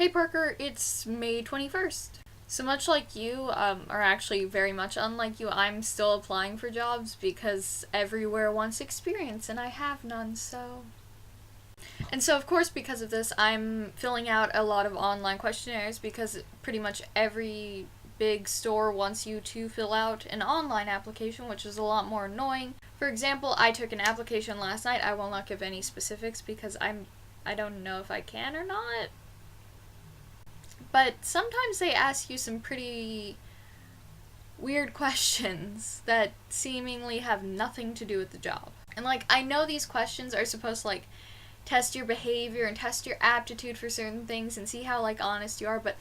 Hey Parker, it's May 21st. So much like you, or actually very much unlike you, I'm still applying for jobs because everywhere wants experience and I have none, so. And so, of course, because of this, I'm filling out a lot of online questionnaires because pretty much every big store wants you to fill out an online application, which is a lot more annoying. For example, I took an application last night. I will not give any specifics because I don't know if I can or not. But sometimes they ask you some pretty weird questions that seemingly have nothing to do with the job. And I know these questions are supposed to test your behavior and test your aptitude for certain things and see how honest you are, but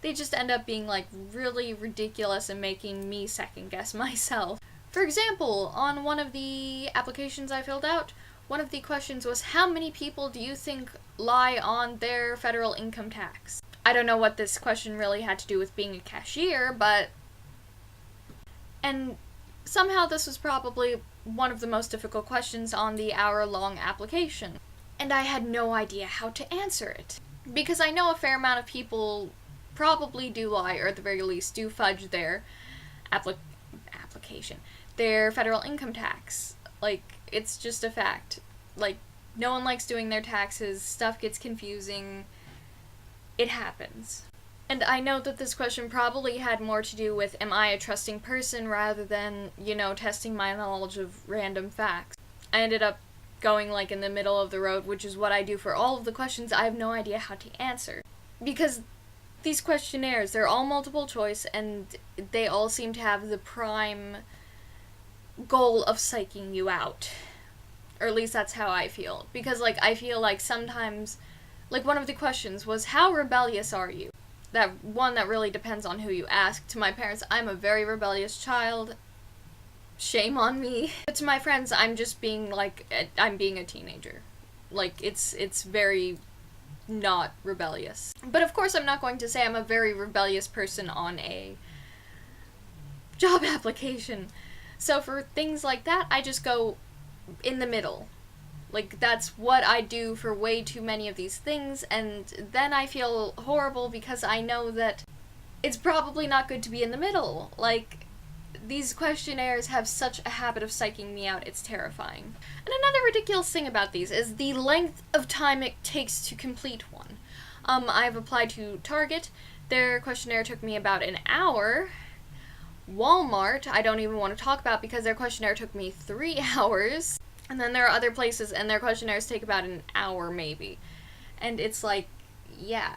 they just end up being really ridiculous and making me second guess myself. For example, on one of the applications I filled out, one of the questions was, how many people do you think lie on their federal income tax? I don't know what this question really had to do with being a cashier, but... And somehow this was probably one of the most difficult questions on the hour-long application. And I had no idea how to answer it. Because I know a fair amount of people probably do lie, or at the very least do fudge their application. Their federal income tax. It's just a fact. No one likes doing their taxes, stuff gets confusing. It happens. And I know that this question probably had more to do with, am I a trusting person, rather than, testing my knowledge of random facts. I ended up going in the middle of the road, which is what I do for all of the questions I have no idea how to answer. Because these questionnaires, they're all multiple choice, and they all seem to have the prime goal of psyching you out. Or at least that's how I feel. Because, I feel sometimes... one of the questions was, how rebellious are you? That one that really depends on who you ask. To my parents, I'm a very rebellious child. Shame on me. But to my friends, I'm just being I'm being a teenager. It's very not rebellious. But of course, I'm not going to say I'm a very rebellious person on a job application. So for things like that, I just go in the middle. That's what I do for way too many of these things, and then I feel horrible because I know that it's probably not good to be in the middle. These questionnaires have such a habit of psyching me out, it's terrifying. And another ridiculous thing about these is the length of time it takes to complete one. I've applied to Target. Their questionnaire took me about an hour. Walmart, I don't even want to talk about because their questionnaire took me 3 hours. And then there are other places, and their questionnaires take about an hour, maybe. And it's yeah.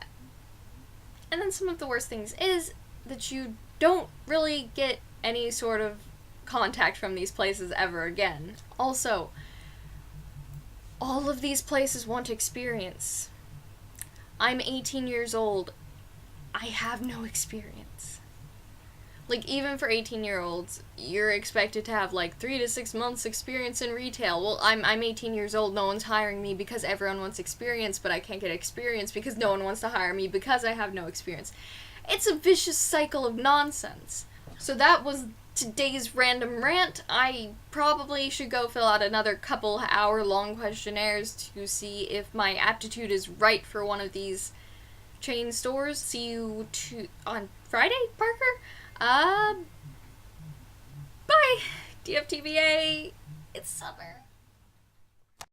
And then some of the worst things is that you don't really get any sort of contact from these places ever again. Also, all of these places want experience. I'm 18 years old. I have no experience. Even for 18-year-olds, you're expected to have 3 to 6 months experience in retail. Well, I'm 18 years old, no one's hiring me because everyone wants experience, but I can't get experience because no one wants to hire me because I have no experience. It's a vicious cycle of nonsense. So that was today's random rant. I probably should go fill out another couple hour-long questionnaires to see if my aptitude is right for one of these chain stores. See you on Friday, Parker? Bye! DFTBA! It's summer.